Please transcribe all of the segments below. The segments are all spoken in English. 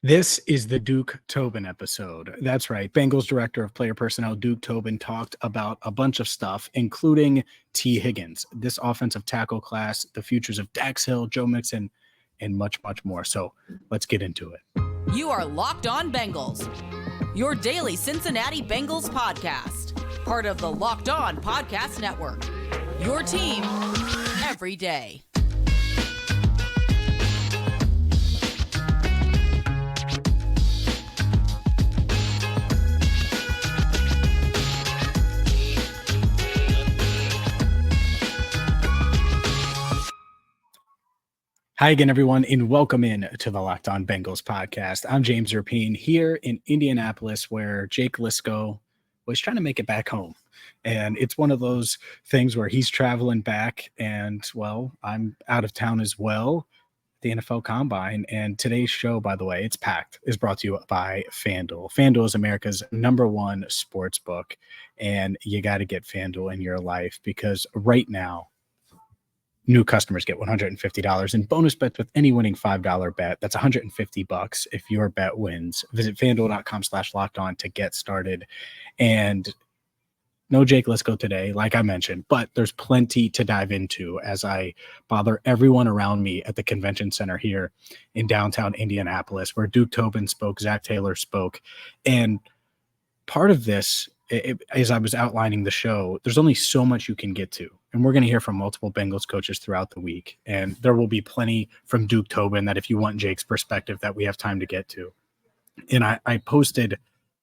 This is the Duke Tobin episode. That's right. Bengals Director of Player Personnel Duke Tobin talked about a bunch of stuff, including T Higgins, this offensive tackle class, the futures of Dax Hill, Joe Mixon, and much, much more. So let's get into it. You are Locked On Bengals, your daily Cincinnati Bengals podcast, part of the Locked On Podcast Network, your team every day. Hi again, everyone, and welcome in to the Locked On Bengals podcast. I'm James Rapien here in Indianapolis, where Jake Liscow was trying to make it back home. And it's one of those things where he's traveling back, and, well, I'm out of town as well, the NFL Combine. And today's show, by the way, it's packed, is brought to you by FanDuel. FanDuel is America's #1 sports book, and you got to get FanDuel in your life because right now, new customers get $150 in bonus bets with any winning $5 bet. That's $150 if your bet wins. Visit FanDuel.com/lockedon to get started. And no Jake Liscow today, like I mentioned, but there's plenty to dive into as I bother everyone around me at the convention center here in downtown Indianapolis, where Duke Tobin spoke, Zach Taylor spoke. And part of this, as I was outlining the show, there's only so much you can get to. And we're going to hear from multiple Bengals coaches throughout the week. And there will be plenty from Duke Tobin that if you want Jake's perspective that we have time to get to. And I posted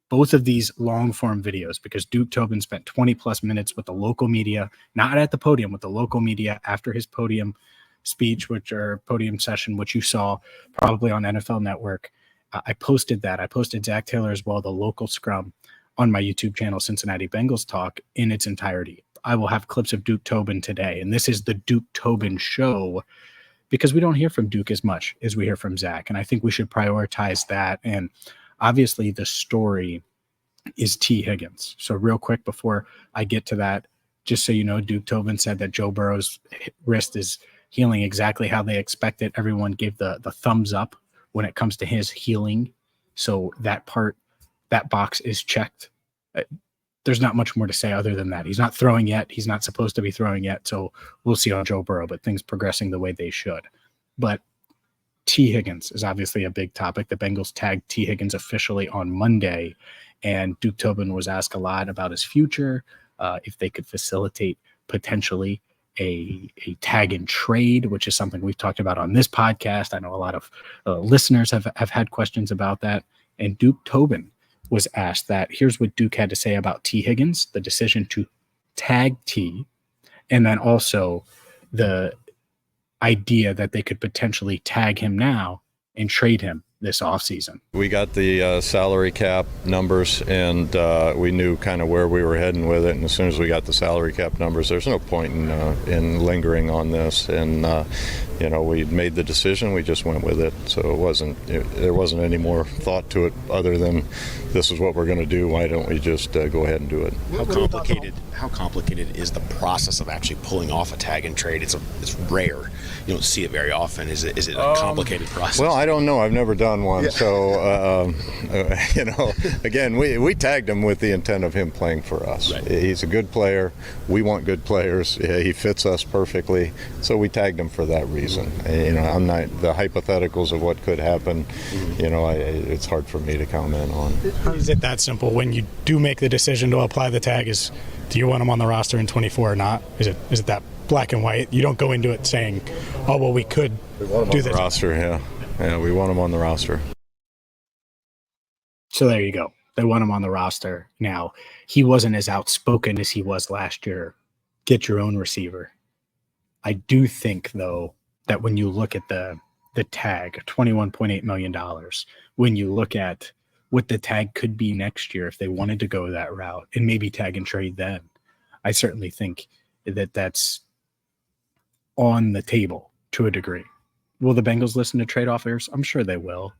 both of these long form videos because Duke Tobin spent 20 plus minutes with the local media, not at the podium, with the local media after his podium speech, podium session, which you saw probably on NFL Network. I posted that. I posted Zach Taylor as well, the local scrum, on my YouTube channel, Cincinnati Bengals Talk, in its entirety. I will have clips of Duke Tobin today, and this is the Duke Tobin show because we don't hear from Duke as much as we hear from Zach, and I think we should prioritize that. And obviously the story is T Higgins. So real quick before I get to that, just so you know, Duke Tobin said that Joe Burrow's wrist is healing exactly how they expected. Everyone gave the thumbs up when it comes to his healing. So that box is checked. There's not much more to say other than that. He's not throwing yet. He's not supposed to be throwing yet. So we'll see on Joe Burrow, but things progressing the way they should. But T Higgins is obviously a big topic. The Bengals tagged T Higgins officially on Monday, and Duke Tobin was asked a lot about his future, if they could facilitate potentially a tag and trade, which is something we've talked about on this podcast. I know a lot of listeners have had questions about that. And Duke Tobin was asked that. Here's what Duke had to say about T Higgins, the decision to tag T, and then also the idea that they could potentially tag him now and trade him this offseason. We got the salary cap numbers, and we knew kind of where we were heading with it. And as soon as we got the salary cap numbers, there's no point in lingering on this. And we made the decision. We just went with it. So there wasn't any more thought to it other than this is what we're going to do. Why don't we just go ahead and do it? How complicated is the process of actually pulling off a tag and trade? It's rare. You don't see it very often. Is it a complicated process? Well, I don't know. I've never done one. Yeah. So, again, we tagged him with the intent of him playing for us. Right. He's a good player. We want good players. He fits us perfectly. So we tagged him for that reason. I'm not the hypotheticals of what could happen. Mm-hmm. It's hard for me to comment on. Is it that simple? When you do make the decision to apply the tag, do you want him on the roster in 24 or not? Is it that black and white? You don't go into it saying, "Oh, well, we could do this." Roster, yeah, we want him on the roster. So there you go. They want him on the roster. Now, he wasn't as outspoken as he was last year. Get your own receiver. I do think, though, that when you look at the tag, $21.8 million, when you look at what the tag could be next year if they wanted to go that route and maybe tag and trade then, I certainly think that that's on the table to a degree. Will the Bengals listen to trade offers? I'm sure they will.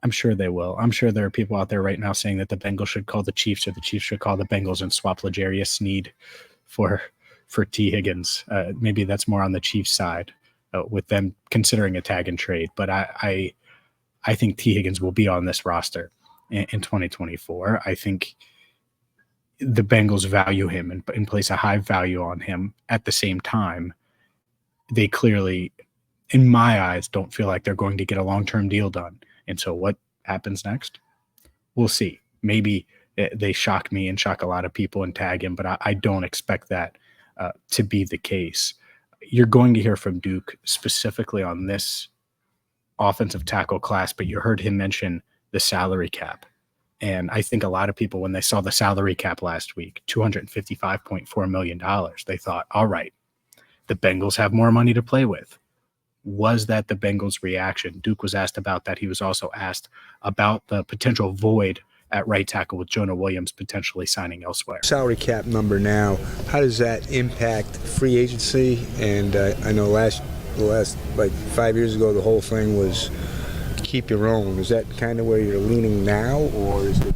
I'm sure they will. I'm sure there are people out there right now saying that the Bengals should call the Chiefs or the Chiefs should call the Bengals and swap L'Jarius Sneed for T Higgins. Maybe that's more on the Chiefs side with them considering a tag and trade. But I I think T Higgins will be on this roster in 2024. I think the Bengals value him and place a high value on him. At the same time, they clearly, in my eyes, don't feel like they're going to get a long-term deal done. And so what happens next? We'll see. Maybe they shock me and shock a lot of people and tag him, but I don't expect that to be the case. You're going to hear from Duke specifically on this offensive tackle class, but you heard him mention the salary cap. And I think a lot of people, when they saw the salary cap last week, $255.4 million, they thought, all right, the Bengals have more money to play with. Was that the Bengals' reaction? Duke was asked about that. He was also asked about the potential void at right tackle with Jonah Williams potentially signing elsewhere. Salary cap number now, how does that impact free agency? And I know the last like 5 years ago, the whole thing was keep your own. Is that kind of where you're leaning now, or is it?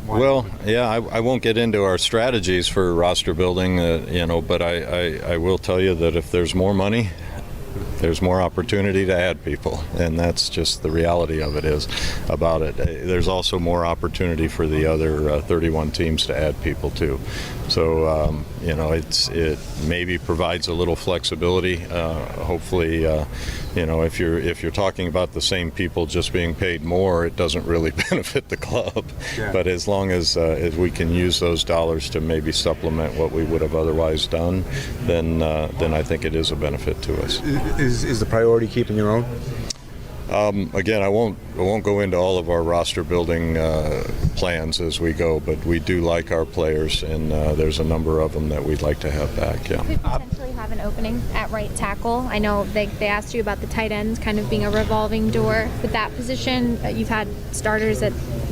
Well, yeah, I won't get into our strategies for roster building, but I will tell you that if there's more money, there's more opportunity to add people, and that's just the reality of it is about it. There's also more opportunity for the other 31 teams to add people too. So it maybe provides a little flexibility. Hopefully, if you're talking about the same people just being paid more, it doesn't really benefit the club. Yeah. But as long as we can use those dollars to maybe supplement what we would have otherwise done, then I think it is a benefit to us. Is the priority keeping your own? Again, I won't go into all of our roster building plans as we go, but we do like our players, and there's a number of them that we'd like to have back. Yeah. Could potentially have an opening at right tackle. I know they asked you about the tight ends kind of being a revolving door with that position. You've had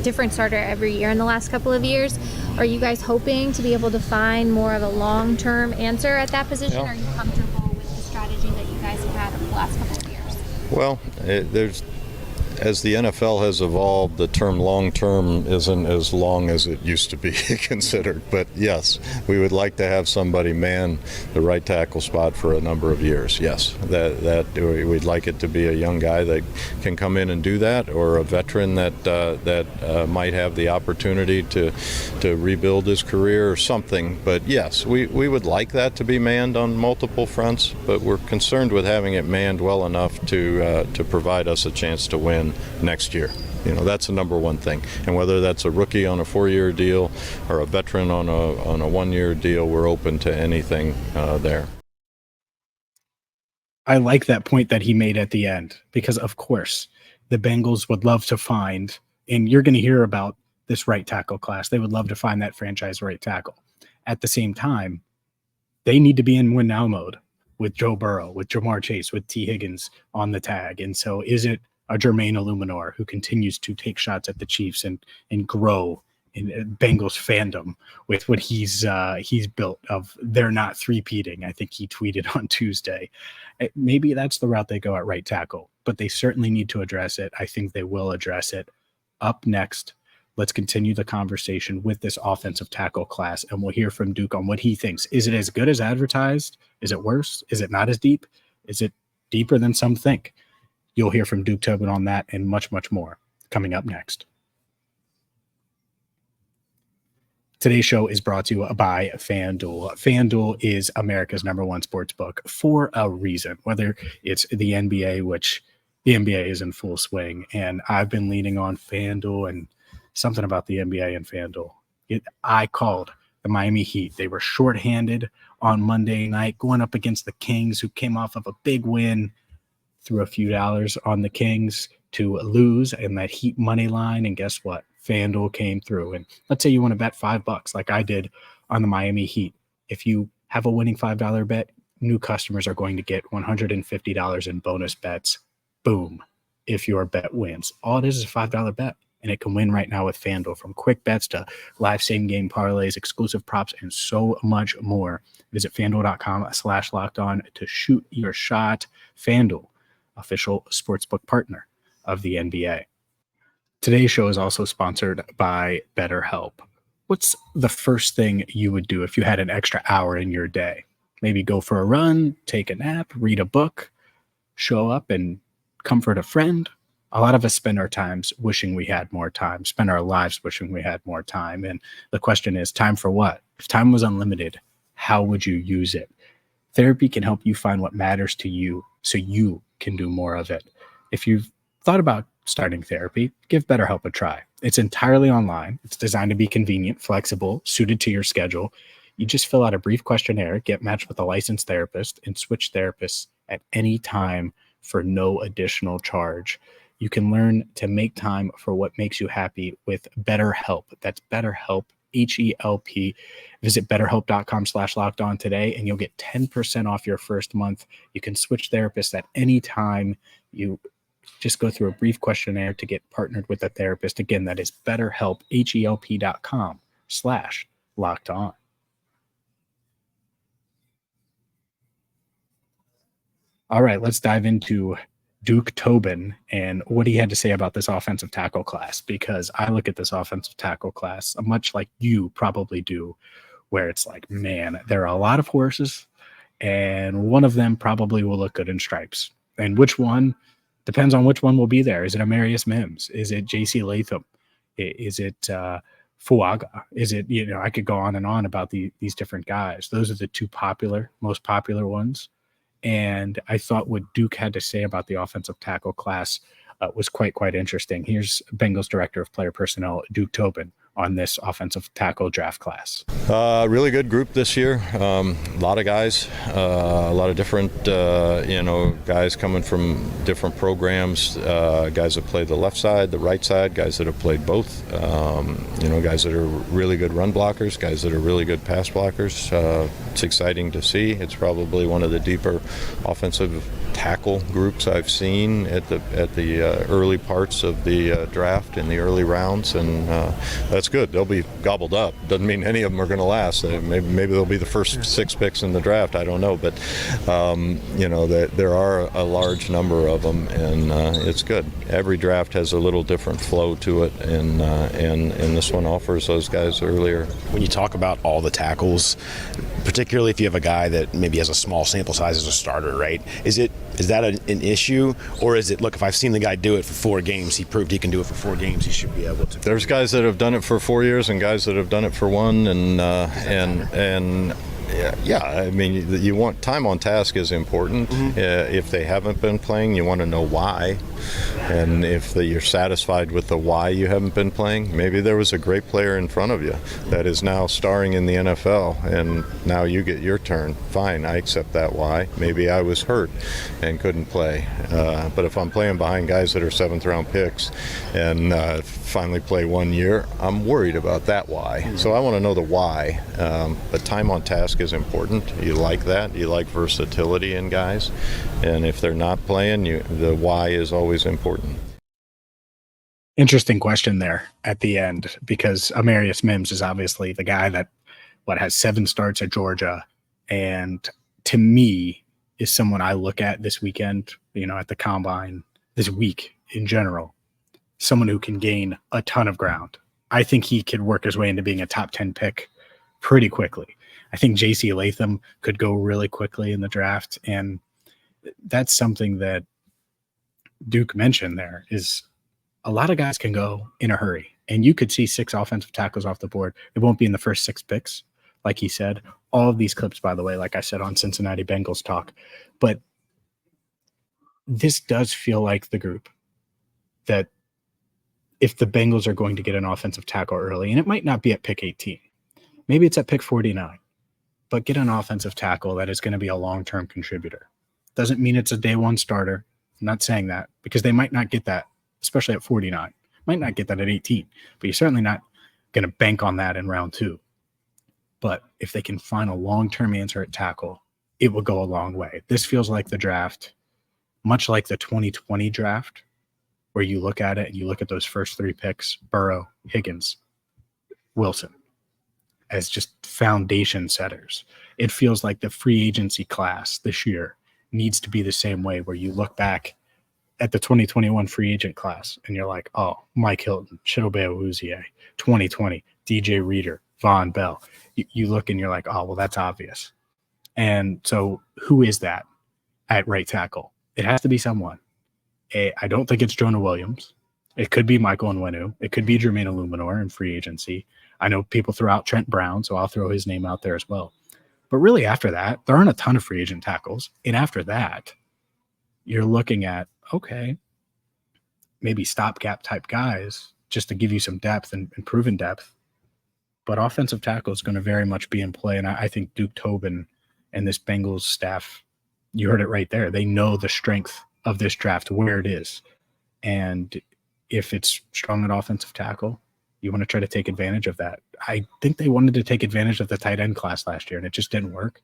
different starter every year in the last couple of years. Are you guys hoping to be able to find more of a long-term answer at that position? Yeah. Are you comfortable with the strategy that you guys have had over the last couple of years? Well, as the NFL has evolved, the term long-term isn't as long as it used to be considered. But yes, we would like to have somebody man the right tackle spot for a number of years. Yes, that we'd like it to be a young guy that can come in and do that, or a veteran that might have the opportunity to rebuild his career or something. But yes, we would like that to be manned on multiple fronts, but we're concerned with having it manned well enough to provide us a chance to win next year. That's the number one thing. And whether that's a rookie on a 4-year deal or a veteran on a 1-year deal, we're open to anything there. I like that point that he made at the end, because of course the Bengals would love to find, and you're going to hear about this right tackle class, they would love to find that franchise right tackle. At the same time, they need to be in win now mode with Joe Burrow, with Jamar Chase, with T Higgins on the tag. And so is it a Jermaine Illuminor who continues to take shots at the Chiefs and grow in Bengals fandom with what he's built of they're not three-peating? I think he tweeted on Tuesday. Maybe that's the route they go at right tackle, but they certainly need to address it. I think they will address it. Up next, let's continue the conversation with this offensive tackle class, and we'll hear from Duke on what he thinks. Is it as good as advertised? Is it worse? Is it not as deep? Is it deeper than some think? You'll hear from Duke Tobin on that and much, much more coming up next. Today's show is brought to you by FanDuel. FanDuel is America's #1 sports book for a reason, whether it's the NBA, which the NBA is in full swing, and I've been leaning on FanDuel, and something about the NBA and FanDuel. I called the Miami Heat. They were shorthanded on Monday night going up against the Kings, who came off of a big win. Threw a few dollars on the Kings to lose in that Heat money line, and guess what? FanDuel came through. And let's say you want to bet $5 like I did on the Miami Heat. If you have a winning $5 bet, new customers are going to get $150 in bonus bets. Boom, if your bet wins. All it is a $5 bet, and it can win right now with FanDuel. From quick bets to live same-game parlays, exclusive props, and so much more. Visit FanDuel.com/lockedon to shoot your shot. FanDuel, official sportsbook partner of the NBA. Today's show is also sponsored by BetterHelp. What's the first thing you would do if you had an extra hour in your day? Maybe go for a run, take a nap, read a book, show up and comfort a friend. A lot of us spend our times wishing we had more time, spend our lives wishing we had more time. And the question is, time for what? If time was unlimited, how would you use it? Therapy can help you find what matters to you so you can do more of it. If you've thought about starting therapy, give BetterHelp a try. It's entirely online. It's designed to be convenient, flexible, suited to your schedule. You just fill out a brief questionnaire, get matched with a licensed therapist, and switch therapists at any time for no additional charge. You can learn to make time for what makes you happy with BetterHelp. That's BetterHelp, H-E-L-P. Visit betterhelp.com/lockedon today, and you'll get 10% off your first month. You can switch therapists at any time. You just go through a brief questionnaire to get partnered with a therapist. Again, that is BetterHelp, HELP.com/lockedon. All right, let's dive into Duke Tobin and what he had to say about this offensive tackle class, because I look at this offensive tackle class much like you probably do, where it's like, man, there are a lot of horses, and one of them probably will look good in stripes. And which one depends on which one will be there. Is it Amarius Mims? Is it J.C. Latham? Is it Fuaga? Is it, I could go on and on about these different guys. Those are the two most popular ones. And I thought what Duke had to say about the offensive tackle class was quite interesting. Here's Bengals Director of Player Personnel, Duke Tobin, on this offensive tackle draft class. Really good group this year. A lot of guys, a lot of different, guys coming from different programs, guys that play the left side, the right side, guys that have played both, guys that are really good run blockers, guys that are really good pass blockers. It's exciting to see. It's probably one of the deeper offensive tackle groups I've seen at the early parts of the draft in the early rounds, and that's good. They'll be gobbled up. Doesn't mean any of them are going to last. Maybe they'll be the first 6 picks in the draft. I don't know, but there are a large number of them, and it's good. Every draft has a little different flow to it, and this one offers those guys earlier. When you talk about all the tackles, particularly if you have a guy that maybe has a small sample size as a starter, right? Is that an issue, or is it, look, if I've seen the guy do it for 4 games, he proved he can do it for 4 games, he should be able to? There's guys that have done it for 4 years and guys that have done it for 1, and I mean, you want time on task is important. Mm-hmm. If they haven't been playing, you want to know why. And if you're satisfied with the why you haven't been playing, maybe there was a great player in front of you that is now starring in the NFL, and now you get your turn. Fine, I accept that why. Maybe I was hurt and couldn't play. But if I'm playing behind guys that are 7th-round picks and finally play 1 year, I'm worried about that why. Mm-hmm. So I want to know the why. But time on task is important. You like that. You like versatility in guys. And if they're not playing, the why is always important. Interesting question there at the end, because Amarius Mims is obviously the guy that has 7 starts at Georgia, and to me is someone I look at this weekend, at the combine, this week in general, someone who can gain a ton of ground. I think he could work his way into being a top 10 pick pretty quickly. I think J.C. Latham could go really quickly in the draft, and that's something that Duke mentioned there, is a lot of guys can go in a hurry, and you could see 6 offensive tackles off the board. It won't be in the first 6 picks, like he said. All of these clips, by the way, like I said, on Cincinnati Bengals Talk. But this does feel like the group that if the Bengals are going to get an offensive tackle early, and it might not be at pick 18, maybe it's at pick 49, but get an offensive tackle that is going to be a long-term contributor. Doesn't mean it's a day 1 starter. I'm not saying that, because they might not get that, especially at 49. Might not get that at 18, but you're certainly not going to bank on that in round 2. But if they can find a long-term answer at tackle, it will go a long way. This feels like the draft, much like the 2020 draft, where you look at it and you look at those first 3 picks, Burrow, Higgins, Wilson, as just foundation setters. It feels like the free agency class this year needs to be the same way, where you look back at the 2021 free agent class and you're like, oh, Mike Hilton, Chidobe Awuzie, 2020, DJ Reader, Von Bell. You look and you're like, oh, well, that's obvious. And so who is that at right tackle? It has to be someone. I don't think it's Jonah Williams. It could be Michael Onwenu. It could be Jermaine Illuminor in free agency. I know people throw out Trent Brown, so I'll throw his name out there as well. But really after that, there aren't a ton of free agent tackles. And after that, you're looking at, okay, maybe stopgap type guys just to give you some depth and proven depth. But offensive tackle is going to very much be in play. And I think Duke Tobin and this Bengals staff, you heard it right there. They know the strength of this draft, where it is. And if it's strong at offensive tackle, you want to try to take advantage of that. I think they wanted to take advantage of the tight end class last year, and it just didn't work.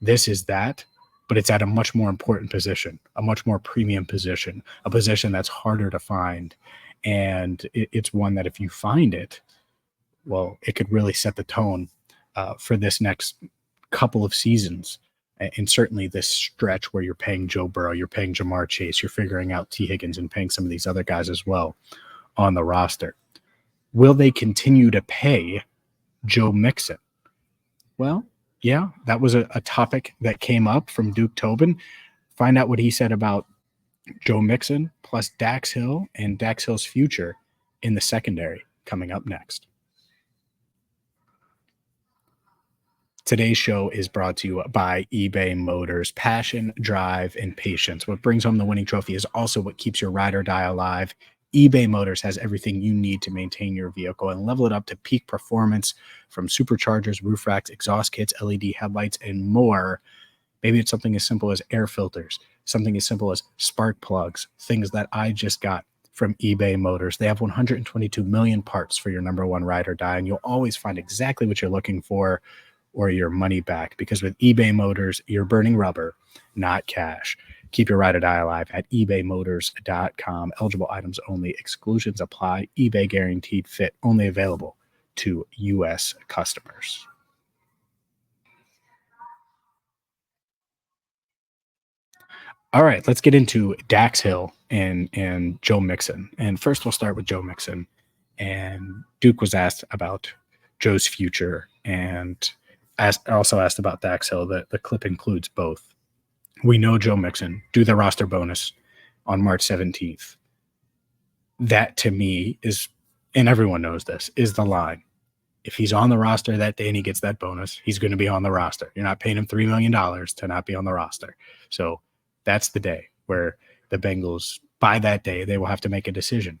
This is that, but it's at a much more important position, a much more premium position, a position that's harder to find. And it's one that if you find it, well, it could really set the tone for this next couple of seasons. And certainly this stretch where you're paying Joe Burrow, you're paying Jamar Chase, you're figuring out T Higgins and paying some of these other guys as well on the roster. Will they continue to pay Joe Mixon? Well, yeah, that was a topic that came up from Duke Tobin. Find out what he said about Joe Mixon plus Dax Hill and Dax Hill's future in the secondary coming up next. Today's show is brought to you by eBay Motors. Passion, drive, and patience. What brings home the winning trophy is also what keeps your ride or die alive. eBay Motors has everything you need to maintain your vehicle and level it up to peak performance, from superchargers, roof racks, exhaust kits, LED headlights, and more. Maybe it's something as simple as air filters, something as simple as spark plugs, things that I just got from eBay Motors. They have 122 million parts for your number one ride or die, and you'll always find exactly what you're looking for or your money back, because with eBay Motors, you're burning rubber, not cash. Keep your ride or die alive at ebaymotors.com. Eligible items only. Exclusions apply. eBay guaranteed fit. Only available to U.S. customers. All right, let's get into Dax Hill and Joe Mixon. And first we'll start with Joe Mixon. And Duke was asked about Joe's future and also asked about Dax Hill. The clip includes both. We know Joe Mixon do the roster bonus on March 17th. That to me is, and everyone knows this, is the line. If he's on the roster that day and he gets that bonus, he's going to be on the roster. You're not paying him $3 million to not be on the roster. So that's the day where the Bengals, by that day, they will have to make a decision.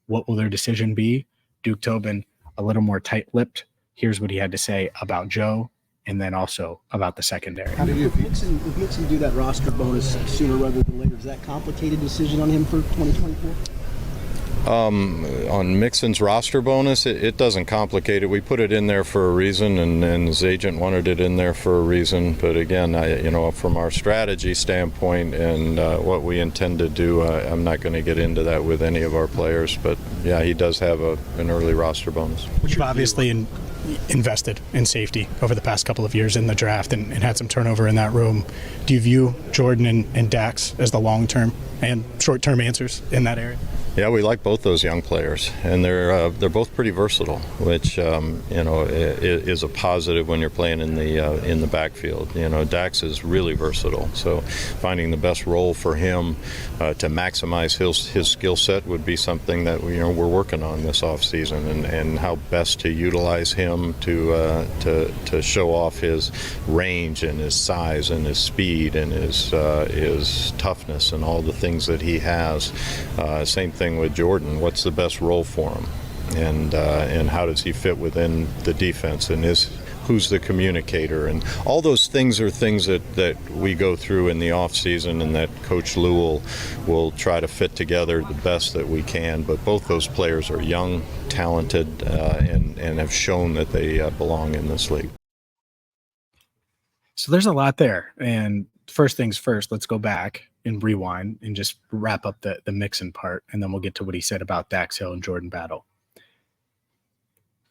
What will their decision be? Duke Tobin, a little more tight-lipped. Here's what he had to say about Joe and then also about the secondary. How do you, if Mixon do that roster bonus sooner rather than later, is that complicated decision on him for 2024? On Mixon's roster bonus, it doesn't complicate it. We put it in there for a reason, and his agent wanted it in there for a reason. But again, from our strategy standpoint and what we intend to do, I'm not going to get into that with any of our players. But yeah, he does have an early roster bonus. You've obviously invested in safety over the past couple of years in the draft and had some turnover in that room. Do you view Jordan and Dax as the long-term and short-term answers in that area? Yeah, we like both those young players, and they're both pretty versatile, which is a positive when you're playing in the backfield. Dax is really versatile, so finding the best role for him to maximize his skill set would be something that we're working on this offseason, and how best to utilize him to show off his range and his size and his speed and his toughness and all the things that he has. Same thing with Jordan. What's the best role for him, and how does he fit within the defense, and who's the communicator, and all those things are things that we go through in the off season, and that Coach Lou will try to fit together the best that we can. But both those players are young, talented, and have shown that they belong in this league. So there's a lot there, and first things first, let's go back and rewind and just wrap up the Mixon part, and then we'll get to what he said about Dax Hill and Jordan Battle.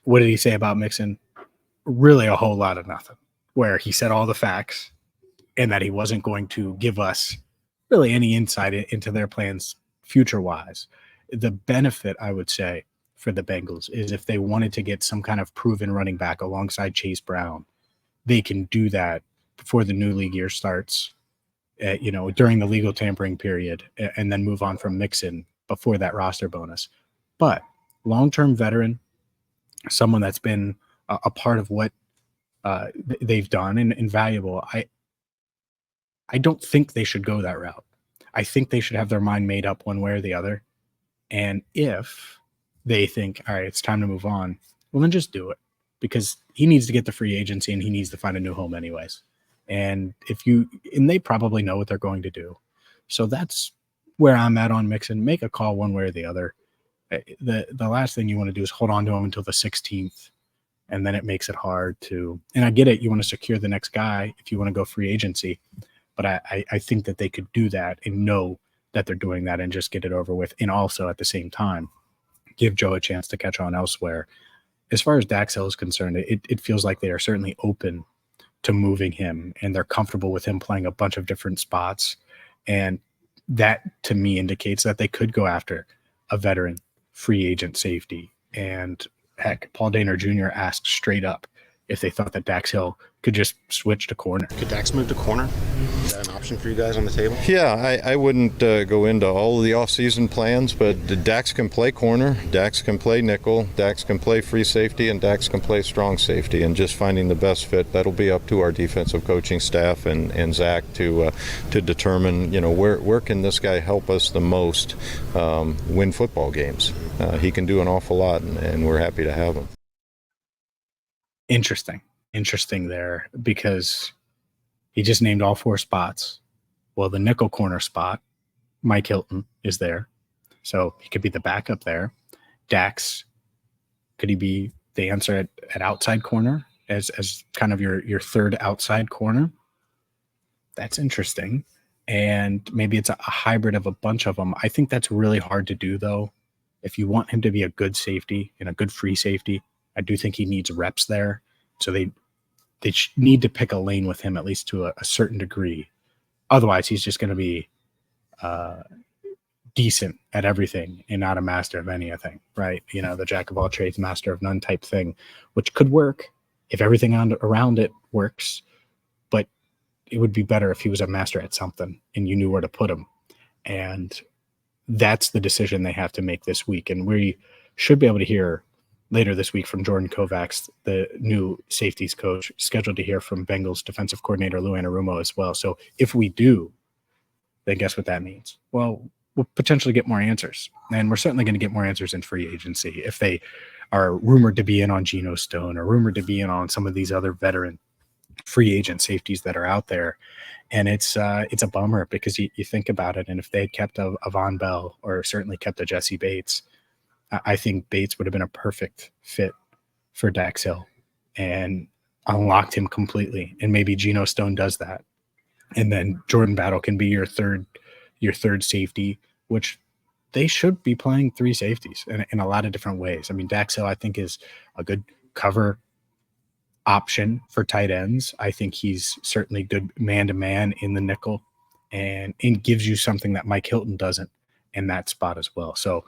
What did he say about Mixon? Really a whole lot of nothing, where he said all the facts and that he wasn't going to give us really any insight into their plans future-wise. The benefit, I would say, for the Bengals is if they wanted to get some kind of proven running back alongside Chase Brown, they can do that before the new league year starts. during the legal tampering period, and then move on from Mixon before that roster bonus. But long-term veteran, someone that's been a part of what they've done and invaluable. I don't think they should go that route. I think they should have their mind made up one way or the other. And if they think, all right, it's time to move on, well, then just do it, because he needs to get the free agency and he needs to find a new home anyways. And they probably know what they're going to do. So that's where I'm at on Mixon. Make a call one way or the other. The last thing you want to do is hold on to him until the 16th. And then it makes it hard to, and I get it, you want to secure the next guy if you want to go free agency. But I think that they could do that and know that they're doing that and just get it over with. And also at the same time, give Joe a chance to catch on elsewhere. As far as Dax Hill is concerned, it feels like they are certainly open to moving him, and they're comfortable with him playing a bunch of different spots. And that to me indicates that they could go after a veteran free agent safety. And heck, Paul Dehner Jr. asked straight up if they thought that Dax Hill could just switch to corner. Could Dax move to corner? Is that an option for you guys on the table? Yeah, I wouldn't go into all of the offseason plans, but Dax can play corner, Dax can play nickel, Dax can play free safety, and Dax can play strong safety. And just finding the best fit, that'll be up to our defensive coaching staff and Zach to determine, where can this guy help us the most win football games. He can do an awful lot, and we're happy to have him. Interesting there, because he just named all 4 spots. Well, the nickel corner spot, Mike Hilton is there. So he could be the backup there. Dax, could he be the answer at outside corner as kind of your third outside corner? That's interesting. And maybe it's a hybrid of a bunch of them. I think that's really hard to do, though. If you want him to be a good safety and a good free safety, I do think he needs reps there. So they need to pick a lane with him, at least to a certain degree. Otherwise, he's just going to be decent at everything and not a master of anything, right? The jack of all trades, master of none type thing, which could work if everything around it works. But it would be better if he was a master at something and you knew where to put him. And that's the decision they have to make this week. And we should be able to hear later this week from Jordan Kovacs, the new safeties coach, scheduled to hear from Bengals defensive coordinator Lou Anarumo as well. So if we do, then guess what that means? Well, we'll potentially get more answers. And we're certainly going to get more answers in free agency if they are rumored to be in on Geno Stone or rumored to be in on some of these other veteran free agent safeties that are out there. And it's a bummer, because you think about it, and if they had kept a Von Bell or certainly kept a Jesse Bates, I think Bates would have been a perfect fit for Dax Hill and unlocked him completely. And maybe Geno Stone does that. And then Jordan Battle can be your third safety, which they should be playing 3 safeties in a lot of different ways. I mean, Dax Hill, I think, is a good cover option for tight ends. I think he's certainly good man-to-man in the nickel and gives you something that Mike Hilton doesn't in that spot as well. So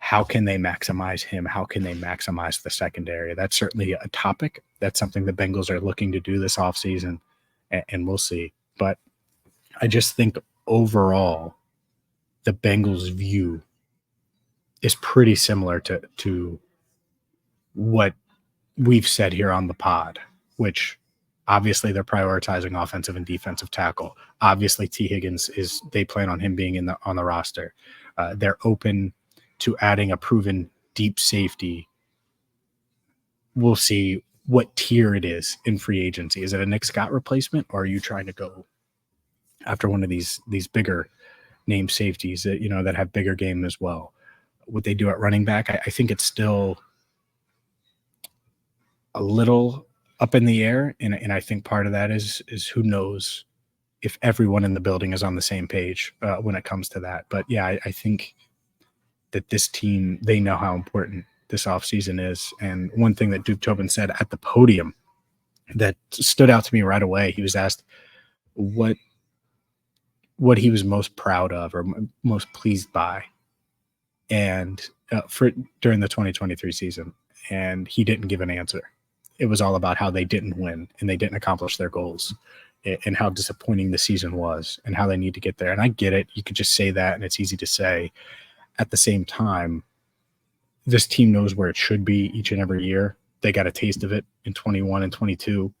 how can they maximize him? How can they maximize the secondary? That's certainly a topic. That's something the Bengals are looking to do this offseason, and we'll see. But I just think overall, the Bengals' view is pretty similar to what we've said here on the pod, which obviously they're prioritizing offensive and defensive tackle. Obviously, T Higgins they plan on him being on the roster. They're open to adding a proven deep safety. We'll see what tier it is in free agency. Is it a Nick Scott replacement, or are you trying to go after one of these bigger name safeties that have bigger game as well? What they do at running back, I think it's still a little up in the air, and I think part of that is who knows if everyone in the building is on the same page when it comes to that. But yeah, I think that this team, they know how important this offseason is. And one thing that Duke Tobin said at the podium that stood out to me right away, he was asked what he was most proud of or most pleased by and during the 2023 season. And he didn't give an answer. It was all about how they didn't win and they didn't accomplish their goals. and how disappointing the season was and how they need to get there. And I get it. You could just say that and it's easy to say. At the same time, this team knows where it should be each and every year. They got a taste of it in 21 and 22,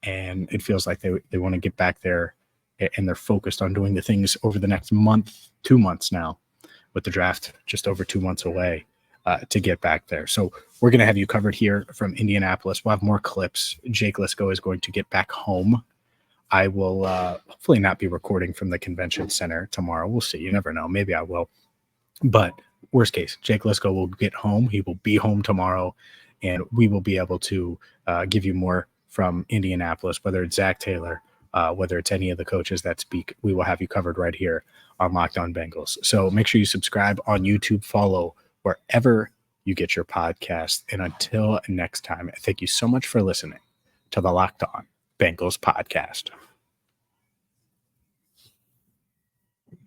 and it feels like they want to get back there, and they're focused on doing the things over the next month, 2 months now, with the draft just over 2 months away, to get back there. So we're going to have you covered here from Indianapolis. We'll have more clips. Jake Liscow is going to get back home. I will hopefully not be recording from the convention center tomorrow. We'll see. You never know. Maybe I will. But worst case, Jake Liscow will get home. He will be home tomorrow, and we will be able to give you more from Indianapolis, whether it's Zach Taylor, whether it's any of the coaches that speak. We will have you covered right here on Locked On Bengals. So make sure you subscribe on YouTube, follow wherever you get your podcast. And until next time, thank you so much for listening to the Locked On Bengals podcast.